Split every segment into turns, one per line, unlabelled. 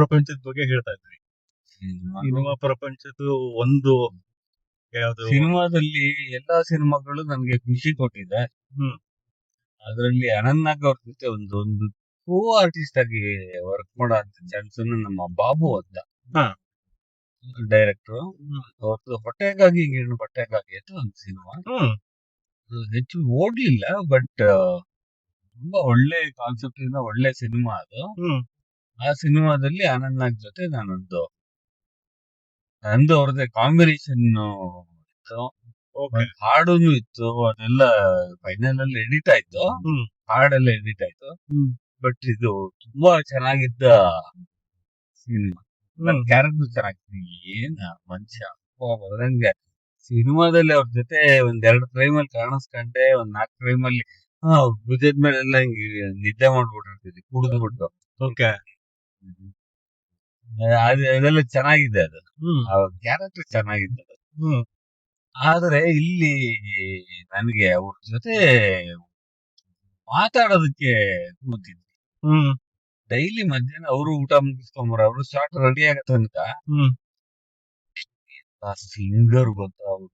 ಪ್ರಪಂಚದ ಬಗ್ಗೆ ಹೇಳ್ತಾ ಇದ್ವಿ. ಸಿನಿಮಾ ಪ್ರಪಂಚದ ಒಂದು ಯಾವ್ದು
ಸಿನಿಮಾದಲ್ಲಿ ಎಲ್ಲಾ ಸಿನಿಮಾಗಳು ನನ್ಗೆ ಖುಷಿ ಕೊಟ್ಟಿದೆ.
ಹ್ಮ್
ಅದರಲ್ಲಿ ಅನಂತ್ ನಾಗ್ ಅವ್ರ ಜೊತೆ ಒಂದು ಕೋ ಆರ್ಟಿಸ್ಟ್ ಆಗಿ ವರ್ಕ್ ಮಾಡೋ ಚಾನ್ಸ್ ನಮ್ಮ ಬಾಬು ಅಂತ
ಹಾ.
ಡೈರೆಕ್ಟರ್.
ಹ್ಮ್.
ಅವ್ರದ್ದು ಹೊಟ್ಟೆಗಾಗಿ ಗೀಣು ಬಟ್ಟೆಗಾಗಿ ಅಂತ ಒಂದು ಸಿನಿಮಾ.
ಹ್ಮ್
ಹೆಚ್ಚು ಓಡ್ಲಿಲ್ಲ, ಬಟ್ ತುಂಬಾ ಒಳ್ಳೆ ಕಾನ್ಸೆಪ್ಟ್ ಇಂದ ಒಳ್ಳೆ ಸಿನಿಮಾ ಅದು.
ಹ್ಮ್
ಆ ಸಿನಿಮಾದಲ್ಲಿ ಅನಂತ್ ನಾಗ್ ಜೊತೆ ನಂದು ಅವ್ರದ್ದೇ ಕಾಂಬಿನೇಷನ್ ಇತ್ತು.
ಓಕೆ.
ಒಂದ್ ಹಾಡುನು ಇತ್ತು. ಅದೆಲ್ಲ ಫೈನಲ್ ಅಲ್ಲಿ ಎಡಿಟ್ ಆಯ್ತು.
ಹ್ಮ್
ಹಾಡೆಲ್ಲ ಎಡಿಟ್ ಆಯ್ತು.
ಹ್ಮ್
ಬಟ್ ಇದು ತುಂಬಾ ಚೆನ್ನಾಗಿದ್ದ ಸಿನಿಮಾ. ನನ್
ಹ್ಮ್
ಕ್ಯಾರೆಕ್ಟರ್ ಚೆನ್ನಾಗಿತ್ತು. ಏನ್ ಮನುಷ್ಯ ಅದ್ರಂಗೆ ಸಿನಿಮಾದಲ್ಲಿ ಅವ್ರ ಜೊತೆ ಒಂದ್ 2 ಫ್ರೇಮ್ ಅಲ್ಲಿ ಕಾಣಿಸ್ಕೊಂಡೆ, ಒಂದ್ 4 ಫ್ರೇಮ್ ಅಲ್ಲಿ ಭುಜದ ಮೇಲೆಲ್ಲ ಹಿಂಗೆ ನಿದ್ದೆ ಮಾಡ್ಬಿಟ್ಟಿರ್ತೀವಿ ಕುಡಿದ್ಬಿಟ್ಟು.
ಓಕೆ.
ಅದೆಲ್ಲ ಚೆನ್ನಾಗಿದೆ. ಅದು
ಹ್ಮ್
ಕ್ಯಾರೆಕ್ಟರ್ ಚೆನ್ನಾಗಿದೆ.
ಹ್ಮ್
ಆದ್ರೆ ಇಲ್ಲಿ ನನಗೆ ಅವ್ರ ಜೊತೆ ಮಾತಾಡೋದಕ್ಕೆ ಕೂತಿದ್ವಿ.
ಹ್ಮ್
ಡೈಲಿ ಮಧ್ಯಾಹ್ನ ಅವರು ಊಟ ಮುಗಿಸ್ಕೊಂಬರ, ಅವರು ಶಾರ್ಟ್ ರೆಡಿ ಆಗೋ ತನಕ
ಹ್ಮ್
ಆ ಸಿಂಗರ್ ಗೊತ್ತಾ ಅವ್ರು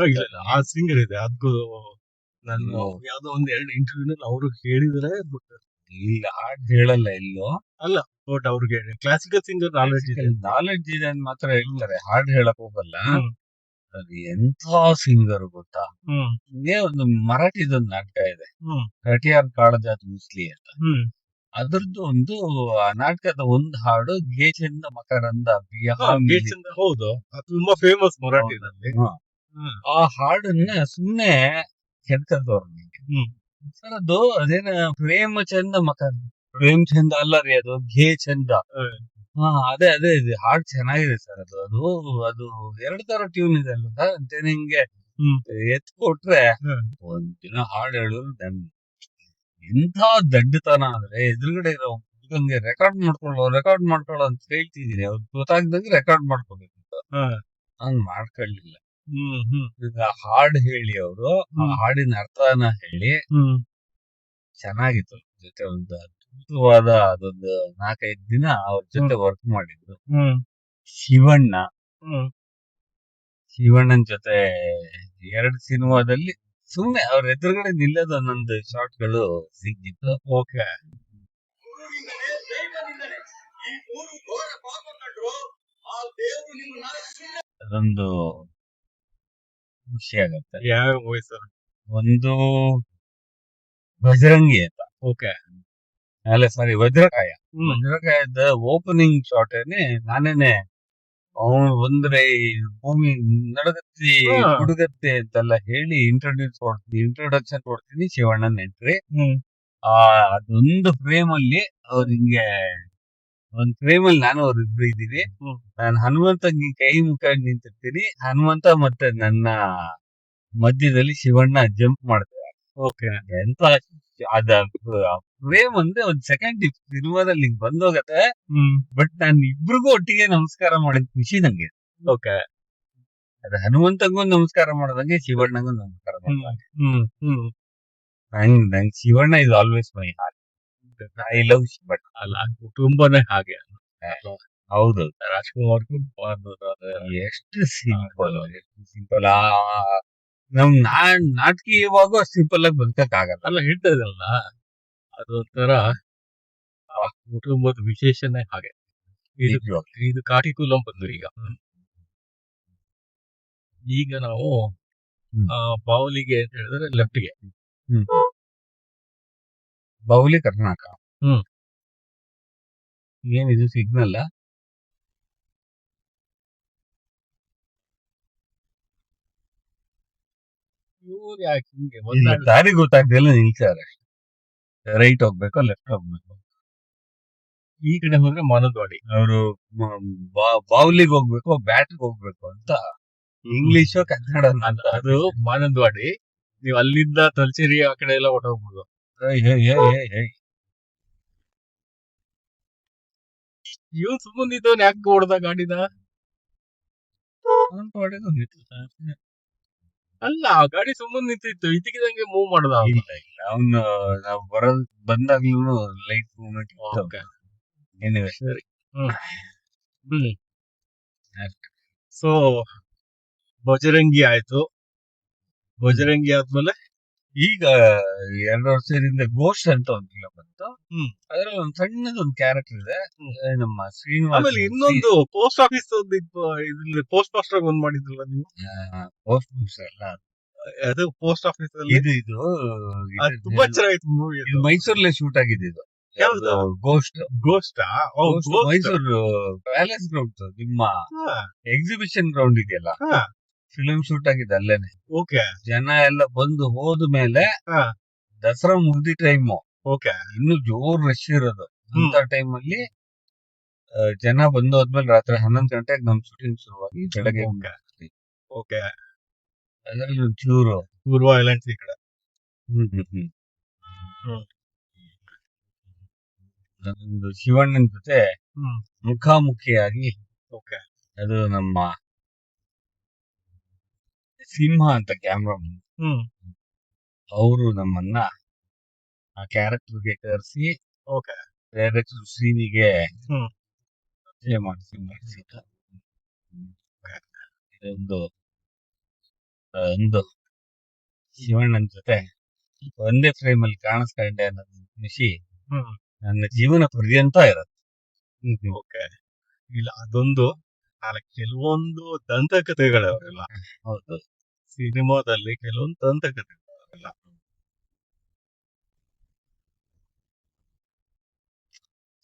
ಇಲ್ಲ, ಆ ಸಿಂಗರ್ ಇದೆ. ಅದು ನಾನು
ಅಯ್ಯೋ.
ಯಾವ್ದೋ ಒಂದ್ 2 ಇಂಟರ್ವ್ಯೂನಲ್ಲಿ ಅವರು ಹೇಳಿದ್ರೆ
ಇಲ್ಲ ಹಾಡ್ ಹೇಳಲ್ಲ ಎಲ್ಲೋ.
ಅಲ್ಲ, ಬಟ್ ಅವ್ರಿಗೆ ಕ್ಲಾಸಿಕಲ್ ಸಿಂಗರ್ ನಾಲೆಡ್ಜ್ ಇದೆ.
ನಾಲೆಡ್ಜ್ ಇದೆ ಅಂತ ಮಾತ್ರ ಹೇಳ್ತಾರೆ, ಹಾಡ್ ಹೇಳಕ್ ಹೋಗಲ್ಲ.
ಹ್ಮ್
ಅದು ಎಂಥ ಸಿಂಗರ್ ಗೊತ್ತಾ.
ಹ್ಮ್
ಇದೇ ಒಂದು ಮರಾಠಿದೊಂದು ನಾಟಕ ಇದೆ,
ಹ್ಮ್
ಕಟಿಯಾರ್ ಕಾಳಜಾತ್ ಮುಸ್ಲಿ ಅಂತ.
ಹ್ಮ್
ಅದ್ರದ್ದು ಒಂದು ಆ ನಾಟಕದ ಒಂದು ಹಾಡು ಗೆ ಚಂದ ಮಕರಂದ ಬಿಯಾ
ಗೇಟ್ ಚಂದ. ಹೌದು, ಅದು ತುಂಬಾ ಫೇಮಸ್ ಮರಾಠಿನಲ್ಲಿ. ಹ್ಮ್
ಆ ಹಾಡನ್ನ ಸುಮ್ನೆ ಕೆಡ್ಕದವ್ರು.
ಹ್ಮ್
ಸರ್ ಅದು ಅದೇನ ಪ್ರೇಮ ಚಂದ ಮಕರಂದ, ಪ್ರೇಮ್ ಚಂದ ಅಲ್ಲ ರೀ, ಅದು ಘೇ ಚಂದ. ಅದೇ ಅದೇ ಇದು ಹಾಡು ಚೆನ್ನಾಗಿದೆ ಸರ್. ಅದು ಅದು 2 ತರ ಟ್ಯೂನ್ ಇದೆ ಅಲ್ವಾ ಅಂತ ನಿಂಗೆ
ಹ್ಮ್
ಎತ್ ಕೊಟ್ರೆ
ಹ್ಮ್
ಒಂದಿನ ಹಾಡು ಹೇಳೋದು ಎಂಥ ದಡ್ಡತನ ಅಂದ್ರೆ, ಎದುರುಗಡೆ ಇರೋ ಹುಡುಗಂಗೆ ರೆಕಾರ್ಡ್ ಮಾಡ್ಕೊಳ್ಳೋ ಅಂತ ಹೇಳ್ತಿದೀನಿ. ಅವ್ರು ಗೊತ್ತಾಗ್ದಂಗೆ ರೆಕಾರ್ಡ್ ಮಾಡ್ಕೋಬೇಕು ಅಂತ.
ಹ್ಮ್
ಹಂಗ್ ಮಾಡ್ಕೊಳ್ಳಿಲ್ಲ.
ಹ್ಮ್ ಹ್ಮ್
ಈಗ ಹಾಡು ಹೇಳಿ ಅವರು ಆ ಹಾಡಿನ ಅರ್ಥನ ಹೇಳಿ
ಹ್ಮ್
ಚೆನ್ನಾಗಿತ್ತು. ಜೊತೆ ಒಂದು ಅದ್ಭುತವಾದ ಅದೊಂದು 4-5 ದಿನ ಅವ್ರ ಜೊತೆ ವರ್ಕ್ ಮಾಡಿದ್ದು.
ಹ್ಮ್
ಶಿವಣ್ಣನ್
ಹ್ಮ್
ಜೊತೆ 2 ಸಿನಿಮಾದಲ್ಲಿ ಸುಮ್ನೆ ಅವ್ರ ಎದುರುಗಡೆ ನಿಲ್ಲೋದು ಒಂದೊಂದು ಶಾಟ್ಗಳು ಸಿಕ್ಕಿತ್ತು.
ಓಕೆ.
ಅದೊಂದು ಖುಷಿ ಆಗತ್ತೆ.
ಯಾವ ವಯಸ್ಸು?
ಒಂದು ಬಜರಂಗಿ ಅಂತ,
ಓಕೆ.
ಅಲ್ಲ ಸಾರಿ ವಜ್ರಕಾಯದ ಓಪನಿಂಗ್ ಶಾಟ್ ನಾನೇನೆ ಅವನು ಬಂದ್ರೆ ಈ ಭೂಮಿ ನಡಗತ್ತಿ ಹುಡುಗತ್ತೆ ಅಂತೆಲ್ಲ ಹೇಳಿ ಇಂಟ್ರೊಡಕ್ಷನ್ ಕೊಡ್ತೀನಿ. ಶಿವಣ್ಣನ್ ಎಂಟ್ರಿ. ಅದೊಂದು ಫ್ರೇಮ್ ಅಲ್ಲಿ ಅವ್ರ ಹಿಂಗೆ ಒಂದ್ ಫ್ರೇಮ್ ಅಲ್ಲಿ ನಾನು ಅವ್ರಿಬ್ರು ಇದೀವಿ. ನಾನು ಹನುಮಂತ ಕೈ ಮುಖ ನಿಂತಿರ್ತೀನಿ. ಹನುಮಂತ ಮತ್ತೆ ನನ್ನ ಮಧ್ಯದಲ್ಲಿ ಶಿವಣ್ಣ ಜಂಪ್ ಮಾಡ್ತಾರೆ.
ಓಕೆ.
ಎಂತ ಅದ ಫ್ರೇಮ್ ಅಂದ್ರೆ ಒಂದ್ ಸೆಕೆಂಡ್ ಸಿನಿಮಾದಲ್ಲಿ ಹಿಂಗ್ ಬಂದೋಗತ್ತೆ. ಬಟ್ ನಾನು ಇಬ್ರಿಗೂ ಒಟ್ಟಿಗೆ ನಮಸ್ಕಾರ ಮಾಡಿದ ಖುಷಿ ನಂಗೆ.
ಓಕೆ.
ಅದ ಹನುಮಂತಂಗೂ ನಮಸ್ಕಾರ ಮಾಡೋದಂಗೆ, ಶಿವಣ್ಣಗೂ ನಮಸ್ಕಾರ ಮಾಡೋದಂಗೆ. ನಂಗೆ Shivanna is always my heart. I love Shivanna.
ಅಲ್ಲ, ಕುಟುಂಬನೇ ಹಾಗೆ.
ಹೌದು.
ರಾಜ್ಕುಮಾರ್
ಎಷ್ಟು ಸಿಂಪಲ್ ನಮ್ ನಾಟಕೀಯವಾಗೂ ಸಿಂಪಲ್ ಆಗಿ ಬದುಕಕ್ ಆಗಲ್ಲ.
ಅಲ್ಲ, ಹೇಳ್ತಾ ಇದಲ್ಲ, ಅದೊಂಥರ ಕುಟುಂಬದ ವಿಶೇಷನೇ ಹಾಗೆ. ಇದು ಕಾಟಿಕುಲಂ ಬಂದು ಈಗ ನಾವು ಬಾವಲಿಗೆ ಅಂತ ಹೇಳಿದ್ರೆ ಲೆಫ್ಟ್ಗೆ.
ಬಾವುಲಿ ಕರ್ನಾಟಕ. ಏನಿದು ಸಿಗ್ನಲ್? ದಾರಿ ಗೊತ್ತಾಗ್ತಿಲ್ಲ, ನಿಲ್ಸಾರೆ. ರೈಟ್ ಹೋಗ್ಬೇಕು, ಲೆಫ್ಟ್ ಹೋಗ್ಬೇಕು.
ಈ ಕಡೆ ಹೋದ್ರೆ ಮಾನಂದವಾಡಿ.
ಅವರು ಬಾವುಲಿಗೆ ಹೋಗ್ಬೇಕು, ಬ್ಯಾಟ್ಗೆ ಹೋಗ್ಬೇಕು ಅಂತ ಇಂಗ್ಲಿಷ್ ಕನ್ನಡ ಅಂತ.
ಅದು ಮಾನಂದವಾಡಿ. ನೀವು ಅಲ್ಲಿಂದ ತಲಚೇರಿ ಆ ಕಡೆ ಎಲ್ಲ ಹೊಟ್ಟೋಗ್ಬೋದು. ಇವ್ ಸುಮ್ಮನಿದ್ದವನ್ ಯಾಕೆ ಹೊಡೆದ ಗಾಡಿನ? ಅಲ್ಲ, ಆ ಗಾಡಿ ಸುಮ್ಮನೆ ನಿಂತಿತ್ತು, ಇದಕ್ಕಿದಂಗೆ ಮೂವ್ ಮಾಡ್ದ.
ಅವನು ನಾವು ಬಂದಾಗ್ಲೂ ಲೈಟ್ ಮೂವ್ಮೆಂಟ್.
ಸರಿ. ಹ್ಮ್ ಸೊ ಬಜರಂಗಿ ಆಯ್ತು. ಬಜರಂಗಿ ಆದ್ಮೇಲೆ
ಈಗ 2 ವರ್ಷದಿಂದ ಘೋಷ್ ಅಂತ ಒಂದು ಫಿಲಂ ಬಂತು.
ಹ್ಮ್.
ಅದ್ರಲ್ಲಿ ಒಂದು ಸಣ್ಣದೊಂದು ಕ್ಯಾರೆಕ್ಟರ್ ಇದೆ. ನಮ್ಮ
ಆಮೇಲೆ
ಶ್ರೀನಿವಾಸ್
ಇನ್ನೊಂದು ಪೋಸ್ಟ್ ಆಫೀಸ್ ಪೋಸ್ಟ್ ಮಾಸ್ಟರ್ ಒಂದ್ ಮಾಡಿದ್ರಲ್ಲ ನೀವು,
ಪೋಸ್ಟ್ ಮಾಸ್ಟರ್ ಅಲ್ಲ,
ಅದು ಪೋಸ್ಟ್ ಆಫೀಸ್ ಅಲ್ಲಿ
ಇದು
ಅದು ತುಂಬಾ ಚೆನ್ನಾಗಿತ್ತು ಮೂವಿ.
ಇದು ಮೈಸೂರಲ್ಲೇ ಶೂಟ್ ಆಗಿದೆ. ಇದು
ಯಾವ್ದು?
ಗೋಸ್ಟ್
ಗೋಸ್ಟಾ?
ಮೈಸೂರು ಪ್ಯಾಲೇಸ್ ಗ್ರೌಂಡ್, ನಿಮ್ಮ ಎಕ್ಸಿಬಿಷನ್ ಗ್ರೌಂಡ್ ಇದೆಯಲ್ಲ, ಫಿಲ್ಮ್ ಶೂಟ್ ಆಗಿದೆ ಅಲ್ಲೇನೆ.
ಓಕೆ.
ಜನ ಎಲ್ಲ ಬಂದು ಹೋದ್ಮೇಲೆ ದಸರಾ ಮುಗ್ದಿ ಟೈಮು,
ಓಕೆ,
ಇನ್ನು ಜೋರ್ ರಶ್ ಇರೋದು. ಅಂತ ಟೈಮ್ ಅಲ್ಲಿ ಜನ ಬಂದು ಹೋದ್ಮೇಲೆ ರಾತ್ರಿ 11 ಗಂಟೆಗೆ ನಮ್ ಶೂಟಿಂಗ್ ಶುರುವಾಗಿ ಬೆಳಗ್ಗೆ.
ಓಕೆ.
ಅದ್ರಲ್ಲಿ ಒಂಚೂರು
ಪೂರ್ವ ಐಲ್ಯಾಂಡ್ಸ್ ಈ ಕಡೆ.
ಅದೊಂದು ಶಿವಣ್ಣನ ಜೊತೆ ಮುಖಾಮುಖಿಯಾಗಿ,
ಓಕೆ,
ಅದು ನಮ್ಮ ಸಿಂಹ ಅಂತ ಕ್ಯಾಮ್ರಾಮನ್, ಅವರು ನಮ್ಮನ್ನ ಆ ಕ್ಯಾರೆಕ್ಟರ್ಗೆ ಕರೆಸಿ,
ಓಕೆ,
ಡೈರೆಕ್ಟರ್ ಶ್ರೀನಿಗೆ ಪರಿಚಯ ಮಾಡಿಸಿ ಒಂದು ಶಿವಣ್ಣನ ಜೊತೆ ಒಂದೇ ಫ್ರೇಮ್ ಅಲ್ಲಿ ಕಾಣಿಸ್ಕೊಂಡೆ ಅನ್ನೋದು ಖುಷಿ ನನ್ನ ಜೀವನ ಪರ್ಯಂತ ಇರುತ್ತೆ.
ಓಕೆ. ಇಲ್ಲ, ಅದೊಂದು ಕೆಲವೊಂದು ದಂತಕಥೆಗಳವೆಲ್ಲ.
ಹೌದು,
ಸಿನಿಮಾದಲ್ಲಿ ಕೆಲವೊಂದು ದಂತಕಥೆಗಳವೆಲ್ಲ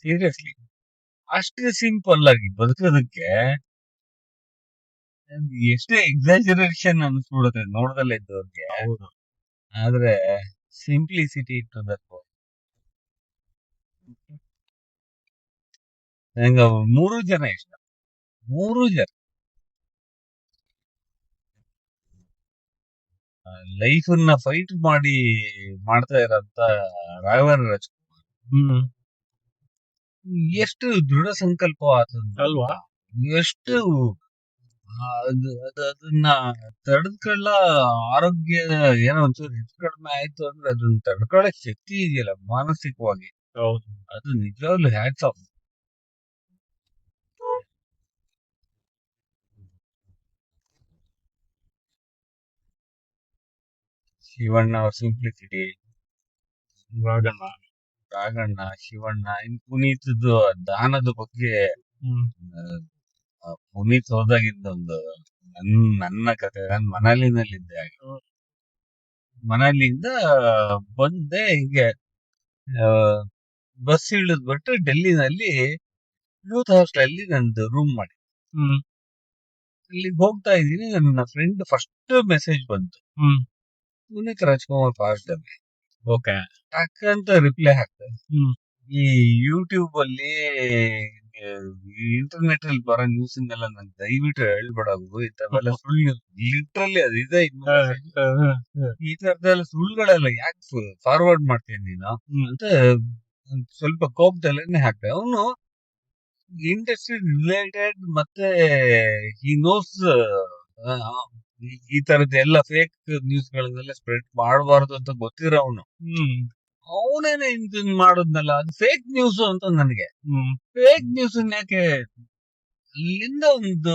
ಸೀರಿಯಸ್ಲಿ ಅಷ್ಟೇ ಸಿಂಪಲ್ ಆಗಿ ಬದುಕೋದಕ್ಕೆ ಎಷ್ಟೇ ಎಕ್ಸಾಜರೇಷನ್ ಅನ್ಸ್ಬಿಡುತ್ತೆ ನೋಡ್ದಲ್ಲೇ ಇದ್ದವ್ರಿಗೆ. ಆದ್ರೆ ಸಿಂಪ್ಲಿಸಿಟಿ ಇಟ್ಟು ನಂಗೆ 3 ಜನ ಇಷ್ಟ. 3 ಜನ ಲೈಫ್ ಅನ್ನ ಫೈಟ್ ಮಾಡ್ತಾ ಇರೋಂತ ರಾಘವೇಂದ್ರ ರಾಜ್ಕುಮಾರ್ ಎಷ್ಟು ದೃಢ ಸಂಕಲ್ಪ
ಅಲ್ವಾ,
ಎಷ್ಟು ಅದನ್ನ ತಡೆದ್ಕೊಳ್ಳ ಆರೋಗ್ಯ ಏನೋ ಒಂಚೂರು ಹೆಚ್ಚು ಕಡಿಮೆ ಆಯ್ತು ಅಂದ್ರೆ ಅದನ್ನ ತಡ್ಕೊಳ್ಳೋ ಶಕ್ತಿ ಇದೆಯಲ್ಲ ಮಾನಸಿಕವಾಗಿ, ಅದು ನಿಜವಾಗ್ಲೂ ಹ್ಯಾಟ್ಸ್ ಆಫ್. ಶಿವಣ್ಣ ಅವ್ರ ಸಿಂಪ್ಲಿಸಿಟಿ, ರಾಘಣ್ಣ, ಶಿವಣ್ಣ, ಇನ್ ಪುನೀತ್ದು ದಾನದ ಬಗ್ಗೆ. ಪುನೀತ್ ಹೋದಾಗಿದ್ದ ಒಂದು ನನ್ನ ಕತೆ, ನಾನು ಮನಾಲಿನಲ್ಲಿದ್ದೆ. ಮನಾಲಿಯಿಂದ ಬಂದೆ, ಹಿಂಗೆ ಬಸ್ ಇಳಿದ್ಬಿಟ್ಟು ಡೆಲ್ಲಿನಲ್ಲಿ ಯೂತ್ ಹಾಸ್ಟೆಲ್ ಅಲ್ಲಿ ನಂದು ರೂಮ್ ಮಾಡಿ ಅಲ್ಲಿಗೆ ಹೋಗ್ತಾ ಇದೀನಿ. ನನ್ನ ಫ್ರೆಂಡ್ ಫಸ್ಟ್ ಮೆಸೇಜ್ ಬಂತು, ಪುನೀತ್ ರಾಜ್ಕುಮಾರ್ ಫಾಸ್ಟ್ ಅಲ್ಲಿ.
ಓಕೆ,
ಟಕ್ಕಂತ ರಿಪ್ಲೈ ಹಾಕ್ತಾರೆ. ಈ ಯೂಟ್ಯೂಬ್ ಅಲ್ಲಿ ಇಂಟರ್ನೆಟ್ ಅಲ್ಲಿ ಬರೋ ನ್ಯೂಸ್ ಇನ್ನೆಲ್ಲ ನಂಗೆ ದಯವಿಟ್ಟು ಹೇಳ್ಬೇಡ, ಇಂಥವೆಲ್ಲ ಸುಳ್ಳು ನ್ಯೂಸ್, ಲಿಟ್ರಲಿ ಅದು ಇದೆ. ಈ ತರದೆಲ್ಲ ಸುಳ್ಳುಗಳೆಲ್ಲ ಯಾಕೆ ಫಾರ್ವರ್ಡ್ ಮಾಡ್ತೀನಿ ನೀನು ಅಂತ ಸ್ವಲ್ಪ ಕೋಪದಲ್ಲೇನೆ ಹಾಕ್ದೆ. ಅವನು ಇಂಡಸ್ಟ್ರಿ ರಿಲೇಟೆಡ್ ಮತ್ತೆ ಈ ನೋಸ್ ಈ ತರದ ಎಲ್ಲ ಫೇಕ್ ನ್ಯೂಸ್ ಗಳನ್ನೆಲ್ಲ ಸ್ಪ್ರೆಡ್ ಮಾಡಬಾರ್ದು ಅಂತ ಗೊತ್ತಿರೋ ಅವನೇನೆ ಇದನ್ ಮಾಡೋದ್ನಲ್ಲ, ಅದು ಫೇಕ್ ನ್ಯೂಸ್ ಅಂತ ನನಗೆ. ಫೇಕ್ ನ್ಯೂಸ್ ಯಾಕೆ? ಅಲ್ಲಿಂದ ಒಂದು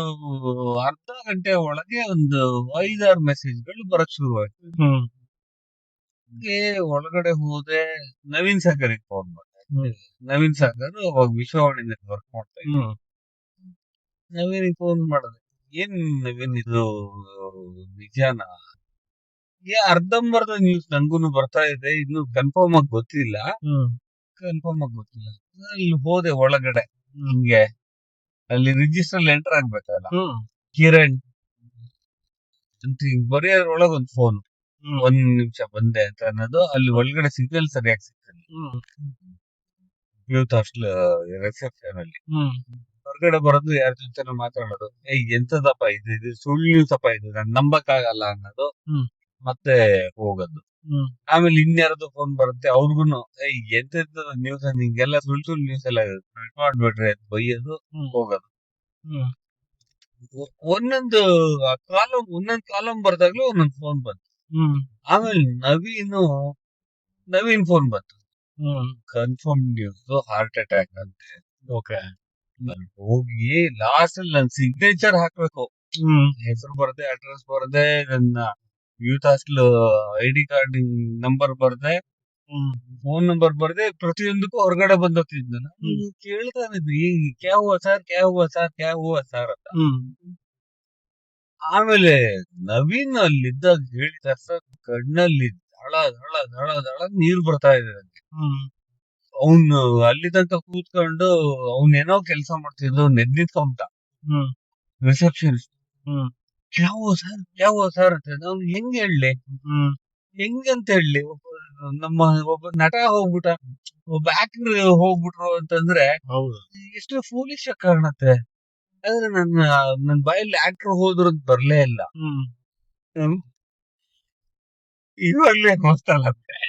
ಅರ್ಧ ಗಂಟೆ ಒಳಗೆ ಒಂದು 5-6 ಮೆಸೇಜ್ಗಳು ಬರಕ್ ಶುರುವಾಯ್ತು. ಒಳಗಡೆ ಹೋದೆ, ನವೀನ್ ಸಾಗರ್ ಫೋನ್ ಮಾಡಿದೆ. ನವೀನ್ ಸಾಗರ್ ಅವಾಗ ವಿಶ್ವವಾಣಿನಲ್ಲಿ ವರ್ಕ್ ಮಾಡ್ತಾ ಇದ್ರು. ನವೀನ್ ಫೋನ್ ಮಾಡಿದೆ, ಏನ್ ನವೀನ್ ಇದು ನಿಜಾನ? ಅರ್ಧಂಬರ್ಧ ನ್ಯೂಸ್ ನಂಗೂನು ಬರ್ತಾ ಇದೆ, ಇನ್ನು ಕನ್ಫರ್ಮ್ ಆಗಿ ಗೊತ್ತಿಲ್ಲ. ಅಲ್ಲಿ ಹೋದೆ ಒಳಗಡೆ, ಹಿಂಗೆ ಅಲ್ಲಿ ರಿಜಿಸ್ಟರ್ ಎಂಟರ್ ಆಗ್ಬೇಕಲ್ಲ, ಕಿರಣ್ ಅಂತ ಬರೆಯೋದ್ರೊಳಗೆ ಒಂದು ಫೋನ್, 1 ನಿಮಿಷ ಬಂದೆ ಅಂತ ಅನ್ನೋದು. ಅಲ್ಲಿ ಒಳಗಡೆ ಸಿಗ್ನಲ್ ಸರಿಯಾಗಿ ಸಿಗ್ತದೆ ಯೂತ್ ಹಾಸ್ಟೆಲ್ ರಿಸೆಪ್ಷನ್ ಅಲ್ಲಿ. ಹೊರಗಡೆ ಬರೋದು, ಯಾರ ಜೊತೆ ಮಾತಾಡೋದು, ಎಂತದಪ್ಪ ಇದು ಸುಳ್ಳು ನ್ಯೂಸಪ್ಪ, ಇದು ನನ್ ನಂಬಕ್ ಆಗಲ್ಲ ಅನ್ನೋದು, ಮತ್ತೆ ಹೋಗೋದು. ಆಮೇಲೆ ಇನ್ಯಾರದು ಫೋನ್ ಬರುತ್ತೆ, ಅವ್ರಿಗೂನು ಎಂತ ನ್ಯೂಸ್, ನಿಂಗೆಲ್ಲ ಸುಳ್ಳು ನ್ಯೂಸ್ ಎಲ್ಲ ಮಾಡ್ಬಿಟ್ರೆ ಬೈಯೋದು, ಹೋಗೋದು. ಒಂದೊಂದು ಕಾಲಂ ಬರ್ದಾಗ್ಲೂ ಒಂದೊಂದು ಫೋನ್ ಬಂತು. ಆಮೇಲೆ ನವೀನ್ ಫೋನ್ ಬಂತು, ಕನ್ಫರ್ಮ್ ನ್ಯೂಸ್, ಹಾರ್ಟ್ ಅಟ್ಯಾಕ್ ಅಂತೆ.
ಓಕೆ,
ಹೋಗಿ ಲಾಸ್ಟ್ ಅಲ್ಲಿ ನನ್ ಸಿಗ್ನೇಚರ್ ಹಾಕ್ಬೇಕು. ಹೆಸರು ಬರ್ದೆ, ಅಡ್ರೆಸ್ ಬರ್ದೆ, ನನ್ನ youth hostel ID card number ಬರ್ದೆ, ಫೋನ್ ನಂಬರ್ ಬರ್ದೆ, ಪ್ರತಿಯೊಂದಕ್ಕೂ ಹೊರಗಡೆ ಬಂದೋಗ್ತಿದ್ದೆ ನಾನು. ಕೇಳ್ತಾನಿದ್ವಿ, ಕ್ಯಾ ಹುವಾ ಸರ್, ಕ್ಯಾ ಹುವಾ ಸರ್, ಕ್ಯಾ ಹುವಾ ಸರ್ ಅಂತ. ಆಮೇಲೆ ನವೀನ್ ಅಲ್ಲಿದ್ದಾಗ ಹೇಳಿದ ತಕ್ಷಣ ಕಣ್ಣಲ್ಲಿ ಧಳ ಧಳ ಧಳ ಧಳ ನೀರು ಬರ್ತಾ ಇದೆ. ಅವ್ನು ಅಲ್ಲಿ ತನಕ ಕೂತ್ಕೊಂಡು ಅವ್ನೇನೋ ಕೆಲಸ ಮಾಡ್ತಿದ್ದು ನಿಂತ್ಕೊಂಬಿಟ್ಟ ರಿಸೆಪ್ಷನಿಸ್ಟ್. ಕ್ಯಾ ಹುವಾ ಸರ್ ಅಂತ. ಅವ್ನು ಹೆಂಗ್ ಹೇಳಲಿ, ಹೆಂಗಂತ ಹೇಳಲಿ? ನಮ್ಮ ಒಬ್ಬ ನಟ ಹೋಗ್ಬಿಟ್ಟ, ಒಬ್ಬ ಆಕ್ಟರ್ ಹೋಗ್ಬಿಟ್ರು ಅಂತಂದ್ರೆ ಎಷ್ಟು ಫೂಲಿಶ್ ಆಗಿ ಕಾಣುತ್ತೆ. ಆದ್ರೆ ನನ್ನ ಬಾಯಲ್ಲಿ ಆಕ್ಟರ್ ಹೋದ್ರು ಅಂತ ಬರ್ಲೇ ಇಲ್ಲ. ಇವಾಗ್ಲೇ ಗೊತ್ತಲ್ಲತ್ತೆ.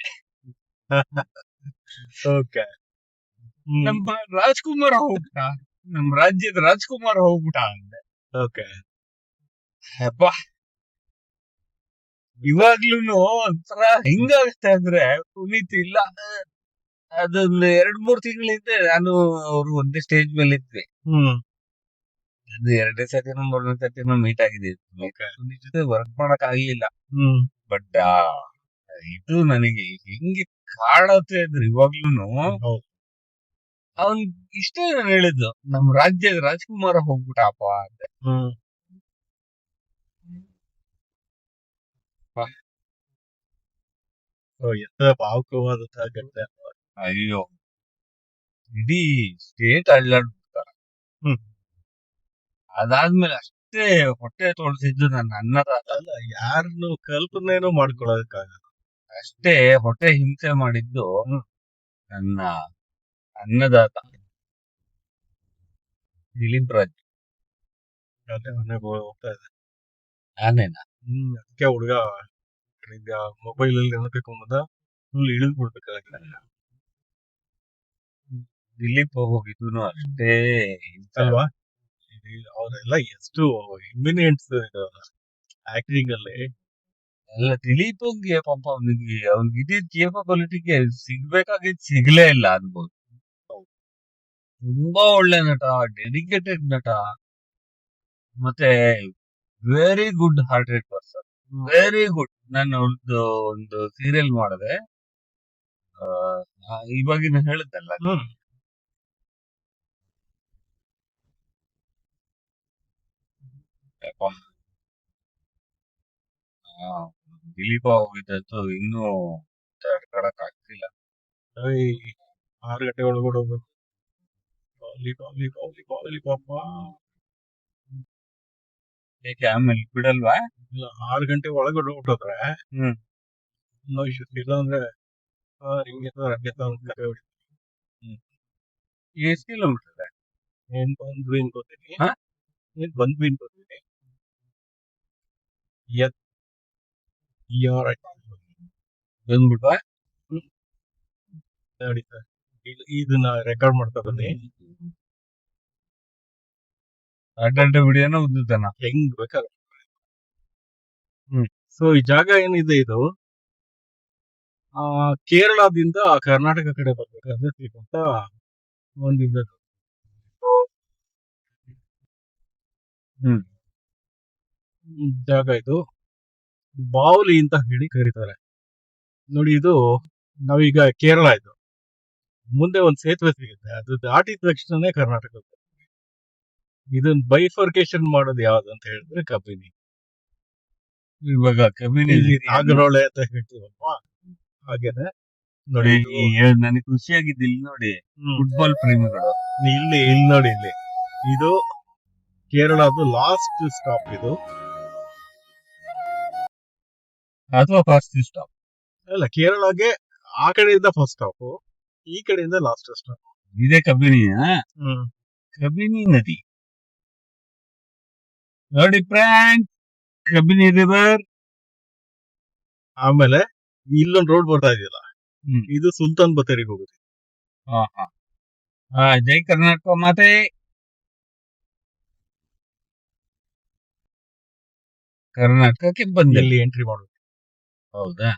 ನಮ್ಮ ರಾಜ್ಕುಮಾರ್ ಹೋಗ್ಬಿಟ್ಟ, ನಮ್ಮ ರಾಜ್ಯದ ರಾಜ್ಕುಮಾರ್ ಹೋಗ್ಬಿಟ್ಟ ಅಂದೆ. ಅಪ್ಪ, ಇವಾಗ್ಲೂನು ಒಂಥರ ಹೆಂಗಾಗುತ್ತೆ ಅಂದ್ರೆ ಪುನೀತ್ ಇಲ್ಲ. ಅದೊಂದು 2-3 ತಿಂಗಳಿಂದ ನಾನು ಅವ್ರು ಒಂದೇ ಸ್ಟೇಜ್ ಮೇಲೆ ಇದ್ವಿ. ಅದು 2ನೇ ಸತಿನೋ 3ನೇ ಸತಿನೋ ಮೀಟ್ ಆಗಿದ್ದೀವಿ. ಪುನೀತ್ ಜೊತೆ ವರ್ಕ್ ಮಾಡಕ್ ಆಗ್ಲಿಲ್ಲ. ಬಟ್ ಇದು ನನಗೆ ಹೆಂಗೆ ಕಾಡತ್ತೆ ಅಂದ್ರೆ ಇವಾಗ್ಲೂನು ಅವ್ನ್ ಇಷ್ಟೇ ನಾನು ಹೇಳಿದ್ದು, ನಮ್ ರಾಜ್ಯದ ರಾಜ್ಕುಮಾರ ಹೋಗ್ಬಿಟ್ಟಪ್ಪ ಅಂತೆ.
ಭಾವುಕವಾದಂತಹ ಘಟನೆ.
ಅಯ್ಯೋ, ಇಡೀ ಸ್ಟೇಟ್ ಅಲ್ಲಾಡ್ಬಿಡ್ತಾರ. ಅದಾದ್ಮೇಲೆ ಅಷ್ಟೇ ಹೊಟ್ಟೆ ತೊಳ್ಸಿದ್ದು ನನ್ನ ಅನ್ನದಾತ.
ಯಾರನ್ನು ಕಲ್ಪನೆನೂ ಮಾಡ್ಕೊಳ್ಳೋದಕ್ಕಾಗಲ್ಲ.
ಅಷ್ಟೇ ಹೊಟ್ಟೆ ಹಿಂಸೆ ಮಾಡಿದ್ದು ನನ್ನ ಅನ್ನದಾತ ದಿಲೀಪ್ ರಾಜ್.
ಹೋಗ್ತಾ ಇದೆ
ನಾನೇನ
ಅದಕ್ಕೆ ಹುಡುಗ ಮೊಬೈಲ್ ಅಲ್ಲಿ ನೋಡ್ಬೇಕು ಅನ್ನೋದ ಫುಲ್ ಇಳಿದು ಬಿಡ್ಬೇಕಾಗುತ್ತೆ.
ದಿಲೀಪ್ ಹೋಗಿದ್ದು ಅಷ್ಟೇ
ಅಲ್ವಾ? ಅವರೆಲ್ಲ ಎಷ್ಟು ಇಮಿನಿಯನ್ಸ್ ಆಕ್ಟಿಂಗ್ ಅಲ್ಲಿ.
ಎಲ್ಲ ದಿಲೀಪ್ಗೆ ಪಾಪ ಅವ್ನಿಗೆ ಇದ್ದಿದ್ ಕೇಪಬಿಲಿಟಿಗೆ ಸಿಗ್ಬೇಕಾಗಿದ್ ಸಿಗ್ಲೇ ಇಲ್ಲ ಅನ್ಬೋದು. ತುಂಬಾ ಒಳ್ಳೆ ನಟ, ಡೆಡಿಕೇಟೆಡ್ ನಟ, ಮತ್ತೆ very good hearted person, very good. ನಾನು ಒಂದು ಸೀರಿಯಲ್ ಮಾಡಿದೆ, ಇವಾಗಿನ ಹೇಳಿದ್ದಲ್ಲ, ದಿಲೀಪ ಹೋಗಿದ್ದು ಇನ್ನೂ ತಡ್ಕೊಳಕ್ ಆಗ್ತಿಲ್ಲ.
6 ಗಂಟೆ ಒಳಗಡೆ ಹೋಗ್ಬೇಕು.
ಯಾಕೆ ಆಮೇಲೆ ಬಿಡಲ್ವಾ?
ಇಲ್ಲ, 6 ಗಂಟೆ ಒಳಗಡೆ ಹೊಟ್ಟೋದ್ರೆ ಇಲ್ಲ ಅಂದ್ರೆ
ಎಷ್ಟು ಕಿಲೋಮೀಟರ್?
ಏನ್ ಬಂದ್ವಿ ಅನ್ಕೋತೀನಿ. ಬಂದ್ವಿ ಅನ್ಕೋತೀನಿ.
ಬಂದ್ಬಿಟ್ವಾ?
ಇದನ್ನ ರೆಕಾರ್ಡ್ ಮಾಡ್ತಾ ಬನ್ನಿ.
ಅಡ್ಡ ವಿಡಿಯೋನ ಉದ್ದುತ್ತಾನ
ಹೆಂಗ್ ಬೇಕಾದ್ರೆ. ಸೊ ಈ ಜಾಗ ಏನಿದೆ ಇದು ಕೇರಳದಿಂದ ಕರ್ನಾಟಕ ಕಡೆ ಬರ್ಬೇಕಾದ್ರೆ ಸಿಗುವಂತ ಒಂದಿದ್ದು ಜಾಗ. ಇದು ಬಾವಲಿ ಅಂತ ಹೇಳಿ ಕರೀತಾರೆ ನೋಡಿ. ಇದು ನಾವೀಗ ಕೇರಳ, ಇದು ಮುಂದೆ ಒಂದ್ ಸೇತುವೆ ಸಿಗುತ್ತೆ, ಅದು ದಾಟಿದ ತಕ್ಷಣನೇ ಕರ್ನಾಟಕ. ಇದನ್ನ ಬೈಫರ್ಕೇಶನ್ ಮಾಡೋದು ಯಾವ್ದು ಅಂತ ಹೇಳಿದ್ರೆ ಕಬಿನಿ.
ಇವಾಗ ಕಬಿನಿ
ನಾಗರೋಳೆ ಅಂತ ಹೇಳ್ತೀವಲ್ವಾ, ಹಾಗೇನೆ ನೋಡಿ.
ನನಗೆ ಖುಷಿಯಾಗಿದ್ದಿಲ್ಲ ನೋಡಿ, ಫುಟ್ಬಾಲ್ ಪ್ರೇಮಿಗಳು
ಇಲ್ಲಿ ನೋಡಿ, ಇಲ್ಲಿ ಇದು ಕೇರಳದು ಲಾಸ್ಟ್ ಸ್ಟಾಪ್ ಇದು,
ಅಥವಾ ಫಸ್ಟ್ ಸ್ಟಾಪ್?
ಅಲ್ಲ, ಕೇರಳಗೆ ಆ ಕಡೆಯಿಂದ ಫಸ್ಟ್ ಸ್ಟಾಪ್, ಈ ಕಡೆಯಿಂದ ಲಾಸ್ಟ್ ಸ್ಟಾಪ್.
ಇದೇ ಕಬಿನಿ. ಕಬಿನಿ ನದಿ ನೋಡಿ ಫ್ರೆಂಡ್, ಕಬಿನಿ ರಿವರ್.
ಆಮೇಲೆ ಇಲ್ಲೊಂದು ರೋಡ್ ಬರ್ತಾ ಇದೆಯಲ್ಲ, ಇದು ಸುಲ್ತಾನ್ ಬತ್ತೇರಿಗೆ ಹೋಗುತ್ತೆ.
ಜೈ ಕರ್ನಾಟಕ ಮಾತೆ. ಕರ್ನಾಟಕಕ್ಕೆ ಬಂದು
ಇಲ್ಲಿ ಎಂಟ್ರಿ ಮಾಡಬೇಕು.
ಹೌದಾ?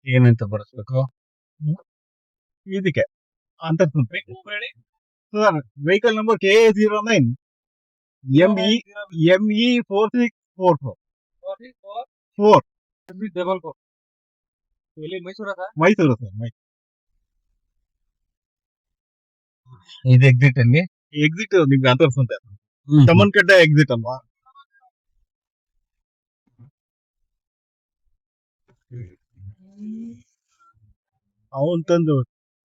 ಏನಂತ ಬರ್ಸ್ಬೇಕು
ಇದಕ್ಕೆ ಅಂತ ಹೇಳಿ sir vehicle number KA09 ME 4644
Mysuru
sir Mysuru.
ಇದು ಎಕ್ಸಿಟ್ ಅಲ್ಲಿ
ಎಕ್ಸಿಟ್ ನಿಮ್ಗೆ ಅಂತ ಅನ್ಸುತ್ತೆ, ಚಮ್ಮನ್ಕಟ್ಟೆ ಎಕ್ಸಿಟ್ ಅಲ್ವಾ? ಅವನ್ ತಂದು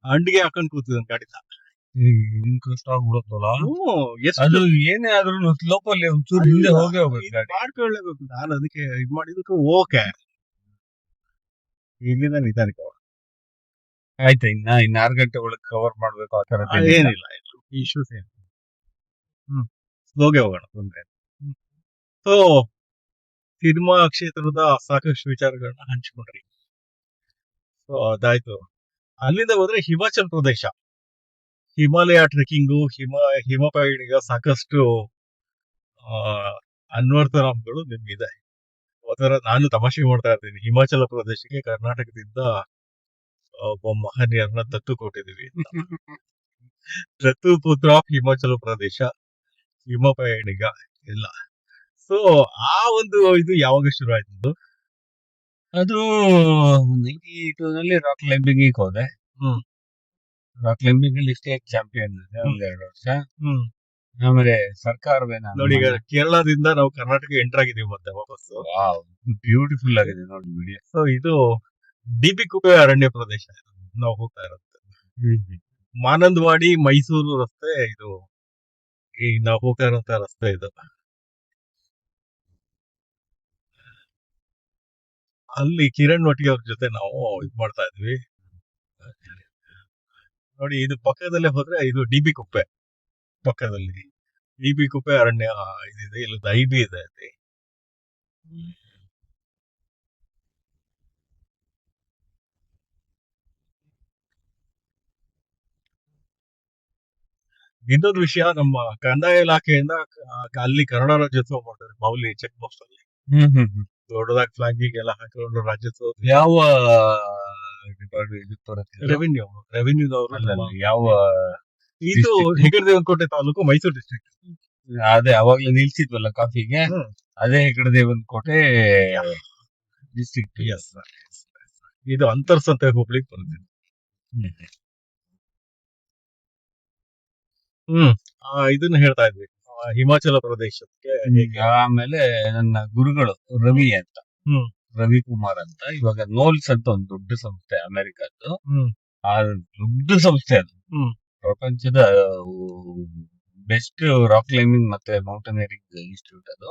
ಅಂಡಿಗೆ ಹಾಕೊಂಡ್ ಕೂತಿದ್ದಾನೆ ಗಾಡಿ.
ಕಷ್ಟ ಆಗ್ಬಿಡುತ್ತಲ್ಲ
ಎಷ್ಟು
ಅದು ಏನೇ ಆದ್ರೂ ಲೋಕಲ್ ಒಂಚೂರು ಹಿಂದೆ ಹೋಗೇ ಹೋಗುತ್ತೆ ಗಾಡಿ.
ಮಾಡ್ಕೊಳ್ಳೇಬೇಕು. ನಾನು ಅದಕ್ಕೆ ಇದ್ ಮಾಡಿದಕ್ಕೆ ಓಕೆ, ಇಲ್ಲಿಂದ ನಿಧಾನಕ್ಕೆ ಹೋಗೋಣ.
ಆಯ್ತಾ, ಇನ್ನ 6 ಗಂಟೆ ಒಳಗೆ ಕವರ್ ಮಾಡ್ಬೇಕು ಆ ತರ
ಏನಿಲ್ಲ ಇಶ್ಯೂಸ್ ಏನು. ಸ್ಲೋಗೆ ಹೋಗೋಣ, ತೊಂದ್ರೆ. ಸೊ ಸಿನಿಮಾ ಕ್ಷೇತ್ರದ ಸಾಕಷ್ಟು ವಿಚಾರಗಳನ್ನ ಹಂಚಿಕೊಂಡ್ರಿ. ಸೊ ಅದಾಯ್ತು. ಅಲ್ಲಿಂದ ಹೋದ್ರೆ ಹಿಮಾಚಲ್ ಪ್ರದೇಶ, ಹಿಮಾಲಯ ಟ್ರೆಕ್ಕಿಂಗು, ಹಿಮ ಪಯಣಿಗ ಸಾಕಷ್ಟು ಅನ್ವರ್ಥನಾಮಗಳು ನಿಮ್ಗಿದೆ. ಅದರ ನಾನು ತಮಾಷೆ ಮಾಡ್ತಾ ಇರ್ತೀನಿ, ಹಿಮಾಚಲ ಪ್ರದೇಶಕ್ಕೆ ಕರ್ನಾಟಕದಿಂದ ಒಬ್ಬ ಮಹನೀಯರನ್ನ ದತ್ತು ಕೊಟ್ಟಿದೀವಿ ಅಂತ. ದತ್ತು ಪುತ್ರ ಆಫ್ ಹಿಮಾಚಲ ಪ್ರದೇಶ, ಹಿಮ ಪಯಣಿಗ ಇಲ್ಲ. ಸೊ ಆ ಒಂದು ಇದು ಯಾವಾಗ ಶುರು ಆಯ್ತು?
ಅದು 92 ನಲ್ಲಿ ರಾಕ್ ಕ್ಲೈಂಬಿಂಗ್ ಹೋದೆ. ರಾಕ್ ಕ್ಲೈಂಬಿಂಗ್ ಅಲ್ಲಿ ಸ್ಟೇಟ್ ಚಾಂಪಿಯನ್ ಒಂದೆರಡು ವರ್ಷ. ಆಮೇಲೆ ಸರ್ಕಾರವೇನ
ನೋಡಿ, ಈಗ ಕೇರಳದಿಂದ ನಾವು ಕರ್ನಾಟಕ ಎಂಟರ್ ಆಗಿದೀವಿ ಮತ್ತೆ ವಾಪಸ್ಸು.
ಬ್ಯೂಟಿಫುಲ್ ಆಗಿದೆ ನೋಡಿ ವಿಡಿಯೋ.
ಸೊ ಇದು DB ಕುಪ್ಪೆ ಅರಣ್ಯ ಪ್ರದೇಶ ನಾವು ಹೋಗ್ತಾ ಇರುತ್ತೆ. ಮಾನಂದವಾಡಿ ಮೈಸೂರು ರಸ್ತೆ ಇದು, ಈಗ ನಾವು ಹೋಗ್ತಾ ಇರೋಂತ ರಸ್ತೆ ಇದು. ಅಲ್ಲಿ ಕಿರಣ್ ಒಟ್ಟಿಗೆ ಅವ್ರ ಜೊತೆ ನಾವು ಇದ್ ಮಾಡ್ತಾ ಇದ್ವಿ. ನೋಡಿ, ಇದು ಪಕ್ಕದಲ್ಲೇ ಹೋದ್ರೆ ಇದು DB ಕುಪ್ಪೆ ಪಕ್ಕದಲ್ಲಿ. DB ಕುಪ್ಪೆ ಅರಣ್ಯ ಇದಿದೆ, ಇಲ್ಲೊಂದು IB ಇದೆ ಅಲ್ಲಿ. ಇನ್ನೊಂದು ವಿಷಯ, ನಮ್ಮ ಕಂದಾಯ ಇಲಾಖೆಯಿಂದ ಅಲ್ಲಿ ಕನ್ನಡ ರಾಜ್ಯೋತ್ಸವ ಮಾಡ್ತಾರೆ ಮಾವುಲಿ ಚೆಕ್ ಪೋಸ್ಟ್ ಅಲ್ಲಿ. ದೊಡ್ಡದಾಗಿ ಫ್ಲಾಗಿಂಗ್ ಎಲ್ಲ ಹಾಕೊಂಡು ರಾಜ್ಯೋತ್ಸವ.
ಯಾವ
ರೆವಿನ್ಯೂದವರು
ಯಾವ
ಇದು ಹೆಗಡೆದೇವನಕೋಟೆ ತಾಲೂಕು, ಮೈಸೂರು ಡಿಸ್ಟ್ರಿಕ್ಟ್.
ಅದೇ ಅವಾಗ್ಲೇ ನಿಲ್ಸಿದ್ವಲ್ಲ ಕಾಫಿಗೆ, ಅದೇ ಹೆಗಡೆದೇವನಕೋಟೆ ಡಿಸ್ಟ್ರಿಕ್ಟ್.
ಇದು ಅಂತರ್ಸಂತೆ ಹೋಗ್ಲಿಕ್ಕೆ ಬಂದಿದೆ. ಇದನ್ನ ಹೇಳ್ತಾ ಇದ್ವಿ, ಹಿಮಾಚಲ ಪ್ರದೇಶಕ್ಕೆ.
ಆಮೇಲೆ ನನ್ನ ಗುರುಗಳು ರವಿ ಅಂತ, ರವಿಕುಮಾರ್ ಅಂತ, ಇವಾಗ ನೋಲ್ಸ್ ಅಂತ ಒಂದು ದೊಡ್ಡ ಸಂಸ್ಥೆ ಅಮೆರಿಕದ್ದು. ಆ ದೊಡ್ಡ ಸಂಸ್ಥೆ ಅದು, ಪ್ರಪಂಚದ ಬೆಸ್ಟ್ ರಾಕ್ ಕ್ಲೈಂಬಿಂಗ್ ಮತ್ತೆ ಮೌಂಟೇನಿಯರಿಂಗ್ ಇನ್ಸ್ಟಿಟ್ಯೂಟ್ ಅದು.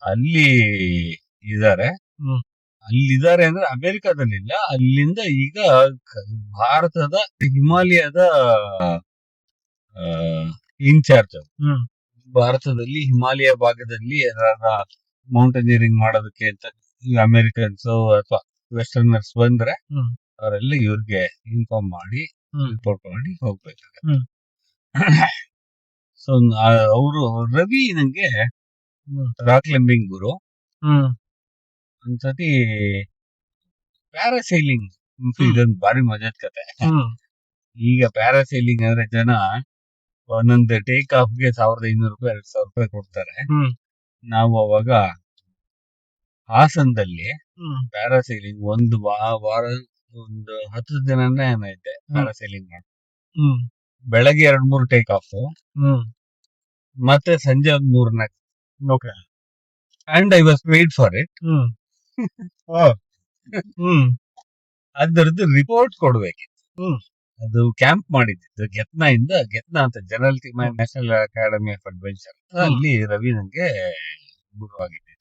ಅಲ್ಲಿ ಅಲ್ಲಿದ್ದಾರೆ ಅಂದ್ರೆ ಅಮೆರಿಕಾದಲ್ಲಿಲ್ಲ, ಅಲ್ಲಿಂದ ಈಗ ಭಾರತದ ಹಿಮಾಲಯದ ಇನ್ಚಾರ್ಜ್. ಭಾರತದಲ್ಲಿ ಹಿಮಾಲಯ ಭಾಗದಲ್ಲಿ ಯಾರ ಮೌಂಟೇನಿಯರಿಂಗ್ ಮಾಡೋದಕ್ಕೆ ಅಂತ ಅಮೆರಿಕನ್ಸ್ ಅಥವಾ ವೆಸ್ಟರ್ನರ್ಸ್ ಬಂದ್ರೆ ಅವರೆಲ್ಲ ಇವ್ರಿಗೆ ಇನ್ಫಾರ್ಮ್ ಮಾಡಿ ರಿಪೋರ್ಟ್ ಮಾಡಿ ಹೋಗ್ಬೇಕಾಗತ್ತೆ. ಸೊ ಅವರು ರವಿ ನಂಗೆ ರಾಕ್ ಕ್ಲೈಂಬಿಂಗ್ ಗುರು. ಒಂದ್ಸತಿ ಪ್ಯಾರಾಸೈಲಿಂಗ್, ಇದೊಂದು ಬಾರಿ ಮಜಾದ ಕತೆ. ಈಗ ಪ್ಯಾರಾಸೈಲಿಂಗ್ ಅಂದ್ರೆ ಜನ ಒಂದೊಂದು ಟೇಕ್ ಆಫ್ಗೆ 1500 ರೂಪಾಯಿ 2000 ರೂಪಾಯಿ ಕೊಡ್ತಾರೆ. ನಾವು ಅವಾಗ ಹಾಸನದಲ್ಲಿ ಪ್ಯಾರಾಸೈಲಿಂಗ್ ಒಂದು ವಾರ ಒಂದು 10 ದಿನನೇ ಏನೈತೆ ಪ್ಯಾರಾಸೈಲಿಂಗ್ ಮಾಡಿ. ಬೆಳಗ್ಗೆ 2-3 ಟೇಕ್ ಆಫ್, ಮತ್ತೆ ಸಂಜೆ ಒಂದು 3-4. And I was paid for it. ಅದರದ್ದು ರಿಪೋರ್ಟ್ ಕೊಡ್ಬೇಕಿತ್ತು. ಅದು ಕ್ಯಾಂಪ್ ಮಾಡಿದ್ದು ಗೆತ್ನಾ ಅಂತ, general national academy of adventure. ಅಲ್ಲಿ ರವಿ ನಂಗೆ ಗುರುವಾಗಿದ್ದು.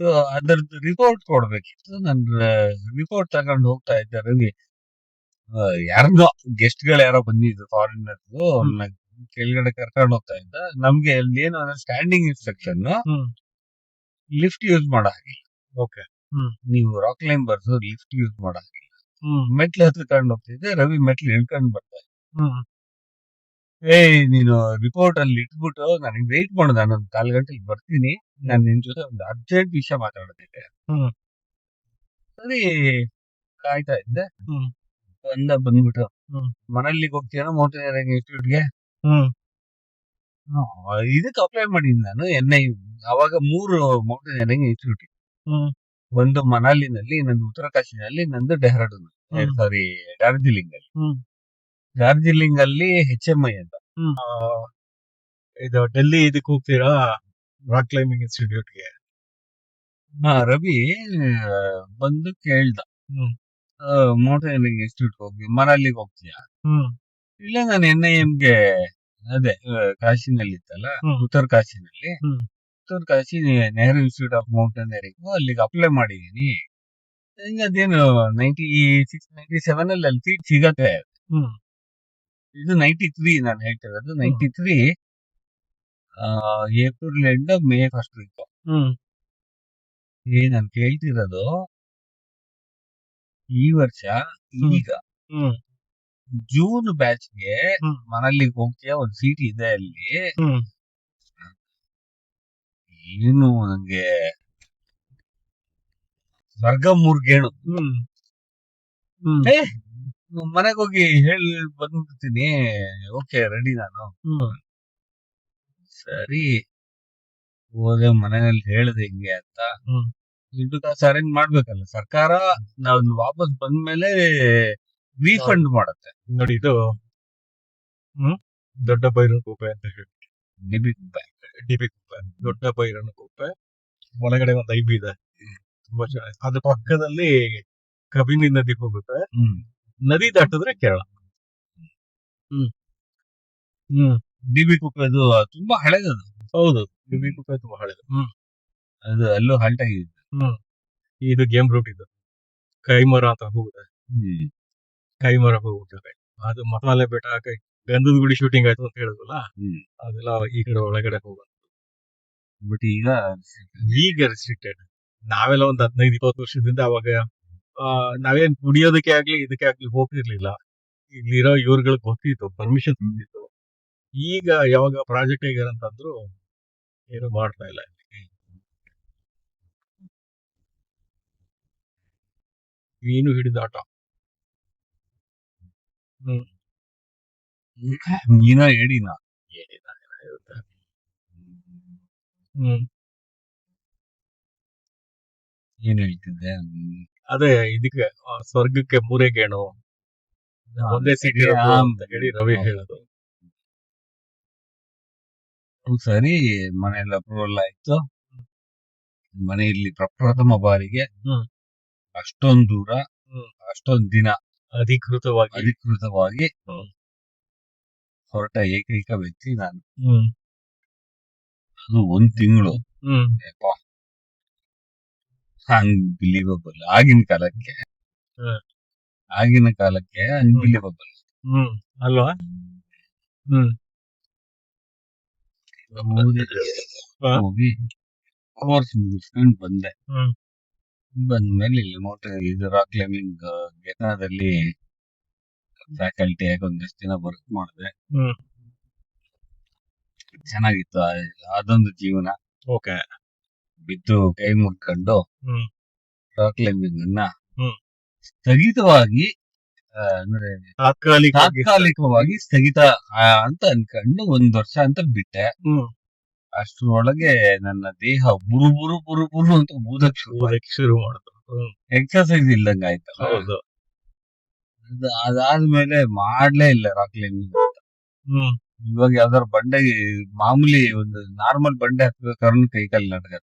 ಸೊ ಅದರದ್ದು ರಿಪೋರ್ಟ್ ಕೊಡ್ಬೇಕಿತ್ತು. ನನ್ನ ರಿಪೋರ್ಟ್ ತಗೊಂಡು ಹೋಗ್ತಾ ಇದ್ದ ರವಿ, ಯಾರನ್ನೋ ಗೆಸ್ಟ್ ಗಳು ಯಾರೋ ಬಂದಿದ್ರು ಫಾರಿನರ್ಸ್, ಕೆಳಗಡೆ ಕರ್ಕೊಂಡು ಹೋಗ್ತಾ ಇದ್ದ. ನಮ್ಗೆ ಅಲ್ಲಿ ಏನು ಅಂದ್ರೆ ಸ್ಟ್ಯಾಂಡಿಂಗ್ ಇನ್ಸ್ಟ್ರಕ್ಷನ್, ಲಿಫ್ಟ್ ಯೂಸ್ ಮಾಡೋ ಹಾಗಿಲ್ಲ. ಓಕೆ, ನೀವು ರಾಕ್ ಕ್ಲೈಂಬರ್ಸ್ ಲಿಫ್ಟ್ ಯೂಸ್ ಮಾಡೋ ಹಾಗಿಲ್ಲ. ಮೆಟ್ಲು ಹತ್ಕೊಂಡು ಹೋಗ್ತಿದ್ದೆ, ರವಿ ಮೆಟ್ಲು ಇಳ್ಕೊಂಡು ಬರ್ತಾ ಇದ್ದ. ನೀನು ರಿಪೋರ್ಟ್ ಅಲ್ಲಿ ಇಟ್ಬಿಟ್ಟು ನನಗೆ ವೆಯ್ಟ್ ಮಾಡು, ನಾನೊಂದು 1/4 ಗಂಟೆಗೆ ಬರ್ತೀನಿ, ನಾನು ನಿನ್ ಜೊತೆ ಒಂದು ಅರ್ಜೆಂಟ್ ವಿಷಯ ಮಾತಾಡೋದಿದೆ. ಸರಿ ಕಾಯ್ತಾ ಇದ್ದೆ. ಬಂದ್ಬಿಟ್ಟು
ಹ್ಮ್.
ಮನಲ್ಲಿಗೆ ಹೋಗ್ತೀನ ಮೌಂಟೇನಿಯರಿಂಗ್ ಇನ್ಸ್ಟಿಟ್ಯೂಟ್ಗೆ
ಹ್ಮ್
ಇದಕ್ಕೆ ಅಪ್ಲೈ ಮಾಡಿದ್ದೀನಿ ನಾನು NI. ಅವಾಗ 3 ಮೌಂಟೇನಿಯರಿಂಗ್ ಇನ್ಸ್ಟಿಟ್ಯೂಟ್.
ಹ್ಮ್
ಒಂದು ಮನಾಲಿನಲ್ಲಿ, ಇನ್ನೊಂದು ಉತ್ತರಾಖಂಡದಲ್ಲಿ, ಇನ್ನೊಂದು ಡೆಹ್ರಾಡೂನ್,
ಹ್ಮ್.
ಸಾರಿ ಡಾರ್ಜಿಲಿಂಗ್ ಅಲ್ಲಿ.
ಹ್ಮ್
ಡಾರ್ಜಿಲಿಂಗ್ ಅಲ್ಲಿ HMI ಅಂತ.
ಹ್ಮ್. ಇದು ಡೆಲ್ಲಿ ಇದಕ್ಕೆ ಹೋಗ್ತೀರಾ ರಾಕ್ ಕ್ಲೈಂಬಿಂಗ್ ಇನ್ಸ್ಟಿಟ್ಯೂಟ್ಗೆ?
ರವಿ ಬಂದು ಕೇಳ್ದ,
ಹ್ಮ್
ಮೌಂಟೇನಿಯರಿಂಗ್ ಇನ್ಸ್ಟಿಟ್ಯೂಟ್ ಹೋಗಿ ಮನಾಲಿಗೆ ಹೋಗ್ತೀಯಾ?
ಹ್ಮ್
ಇಲ್ಲ, ನಾನು NIMಗೆ ಅದೇ ಕಾಶಿನಲ್ಲಿ ಇತ್ತಲ್ಲ,
ಹ್ಮ್.
ಉತ್ತರ ಕಾಶಿನಲ್ಲಿ,
ಹ್ಮ್.
ಉತ್ತರ Kashi Nehru institute of mountaineering ಅಲ್ಲಿಗೆ ಅಪ್ಲೈ ಮಾಡಿದೀನಿ. ಈಗ ಅದೇನು 96, 97 ಅಲ್ಲಿ ಸೀಟ್ ಸಿಗತ್ತೆ.
ಹ್ಮ್
ಇದು 93 ನಾನು ಹೇಳ್ತಿರೋದು. 93 April end May first week.
ಹ್ಮ್
ನಾನು ಕೇಳ್ತಿರೋದು ಈ ವರ್ಷ,
ಹ್ಮ್.
ಈಗ
ಹ್ಮ್
ಜೂನ್ ಬ್ಯಾಚ್ಗೆ
ಹ್ಮ್.
ಮನಲ್ಲಿಗೆ ಹೋಗ್ತೀಯಾ, ಒಂದ್ ಸೀಟ್ ಇದೆ ಅಲ್ಲಿ.
ಹ್ಮ್
ಏನು ನಂಗೆ ಸ್ವರ್ಗ ಮೂರ್ಗೇಣು.
ಹ್ಮ್ ಹ್ಮ್
ಏ ಮನೆಗೆ ಹೋಗಿ ಹೇಳಿ ಬಂದ್ಬಿಡ್ತೀನಿ, ಓಕೆ ರೆಡಿ ನಾನು.
ಹ್ಮ್
ಸರಿ ಹೋದೆ, ಮನೆಯಲ್ಲಿ ಹೇಳ್ದೆ ಹಿಂಗೆ ಅಂತ.
ಹ್ಮ್.
ದುಡ್ಡು ಕಾಸು ಅರೇಂಜ್ ಮಾಡ್ಬೇಕಲ್ಲ ಸರ್ಕಾರ. ನಾವು ವಾಪಸ್ ಬಂದ್ಮೇಲೆ ರೀಫಂಡ್ ಮಾಡತ್ತೆ.
ನೋಡಿ ಇದು ದೊಡ್ಡ ಬೈರನಕುಪ್ಪೆ ಅಂತ ಹೇಳಿ,
ಡಿಬಿ
ಕುಪ್ಪೆ, ದೊಡ್ಡ ಬೈರನಕುಪ್ಪೆ ಒಳಗಡೆ ಒಂದು ಐಬಿ ಇದೆ, ತುಂಬಾ ಚೆನ್ನಾಗಿ. ಅದ್ರ ಪಕ್ಕದಲ್ಲಿ ಕಬಿನಿ ನದಿ ಹೋಗುತ್ತೆ. ನದಿ ದಾಟಿದ್ರೆ ಕೇರಳ. ಹ್ಮ್
ಡಿಬಿ ಕುಪ್ಪೆ ಅದು ತುಂಬಾ ಹಳೇದದು.
ಹೌದು, ಕಬಿನಿ ಕುಪ್ಪೆ ತುಂಬಾ ಹಳೆದು.
ಅದು ಅಲ್ಲೂ ಹಾಲ್ಟ್ ಆಗಿದೆ.
ಇದು ಗೇಮ್ ರೂಟ್ ಇದು. ಕೈಮರ ಅಂತ ಹೋಗುತ್ತೆ, ಕೈಮರ ಹೋಗ್ತಾರೆ. ಅದು ಮಸಾಲೆ ಬೆಟ್ಟ, ಗಂಧದ ಗುಡಿ ಶೂಟಿಂಗ್ ಆಯ್ತು ಅಂತ ಹೇಳಿದ್ವಲ್ಲ, ಅದೆಲ್ಲ ಈ ಕಡೆ ಒಳಗಡೆ ಹೋಗೋದು.
ಬಟ್
ಈಗ ರೆಸ್ಟ್ರಿಕ್ಟೆಡ್. ನಾವೆಲ್ಲ ಒಂದ್ 15-20 ವರ್ಷದಿಂದ ಅವಾಗ ನಾವೇನ್ ಕುಡಿಯೋದಕ್ಕೆ ಆಗ್ಲಿ ಇದಕ್ಕೆ ಆಗ್ಲಿ ಹೋಗ್ತಿರ್ಲಿಲ್ಲ. ಇಲ್ಲಿರೋ ಇವ್ರುಗಳಿಗೆ ಗೊತ್ತಿತ್ತು, ಪರ್ಮಿಷನ್ ತಂದಿತ್ತು. ಈಗ ಯಾವಾಗ ಪ್ರಾಜೆಕ್ಟ್ ಹೇಗಾರಂತಂದ್ರು ಏನು ಮಾಡ್ತಾ ಇಲ್ಲ. ಮೀನು ಹಿಡಿದಾಟ.
ಮೀನಾ ಹೇಳಿನ ಏನ್ ಹೇಳ್ತಿದ್ದೆ?
ಅದೇ ಇದಕ್ಕೆ ಸ್ವರ್ಗಕ್ಕೆ 3 ಗೇಣು ಒಂದೇ ಸೀಟ್ ಇರೋದು ಅಂತ ಹೇಳಿ ರವಿ ಹೇಳೋದು.
ಸರಿ, ಮನೆಯಲ್ಲಿ ಅಪ್ರೂವಲ್ ಆಯ್ತು. ಮನೆಯಲ್ಲಿ ಪ್ರಪ್ರಥಮ ಬಾರಿಗೆ ಅಷ್ಟೊಂದು ದೂರ, ಅಷ್ಟೊಂದು ದಿನ ಅಧಿಕೃತವಾಗಿ ಹೊರಟ ಏಕೈಕ ವ್ಯಕ್ತಿ ನಾನು. ಅದು 1 ತಿಂಗಳು. ಅನ್ಬಿಲೀವಬಲ್. ಆಗಿನ ಕಾಲಕ್ಕೆ ಅನ್ಬಿಲೀವಬಲ್
ಅಲ್ವಾ?
ಹೋಗಿ ಕೋರ್ಸ್ ಮುಗಿಸ್ಕೊಂಡು ಬಂದೆ. ಬಂದ್ಮೇಲೆ ಇದು ರಾಕ್ ಕ್ಲೈಂಬಿಂಗ್ ಗೆನಾದಲ್ಲಿ ಫ್ಯಾಕಲ್ಟಿ ಆಗಿ ಒಂದಷ್ಟು ದಿನ ವರ್ಕ್ ಮಾಡಿದೆ. ಚೆನ್ನಾಗಿತ್ತು ಅದೊಂದು ಜೀವನ. ಬಿದ್ದು ಕೈ ಮುಟ್ಕೊಂಡು ರಾಕ್ ಕ್ಲೈಂಬಿಂಗ್ ಅನ್ನ ಸ್ಥಗಿತವಾಗಿ ಅಂದ್ರೆ ತಾತ್ಕಾಲಿಕವಾಗಿ ಸ್ಥಗಿತ ಅಂತ ಅನ್ಕೊಂಡು 1 ವರ್ಷ ಅಂತ ಬಿಟ್ಟೆ. ಅಷ್ಟ್ರೊಳಗೆ ನನ್ನ ದೇಹ ಬುರು ಅಂತ ಊದಕ್ ಶುರು ಮಾಡಿತು. ಎಕ್ಸರ್ಸೈಸ್ ಇಲ್ದಂಗ ಆಯ್ತು. ಅದಾದ್ಮೇಲೆ ಮಾಡ್ಲೇ ಇಲ್ಲ ರಾಕ್ ಕ್ಲೈಂಬಿಂಗ್ ಅಂತ. ಇವಾಗ ಯಾವ್ದಾರು ಬಂಡೆ, ಮಾಮೂಲಿ ಒಂದು ನಾರ್ಮಲ್ ಬಂಡೆ ಹತ್ಬೇಕಾದ್ರೆ ಕೈ ಕಾಲು ನಡ್ಗತ್ತೆ.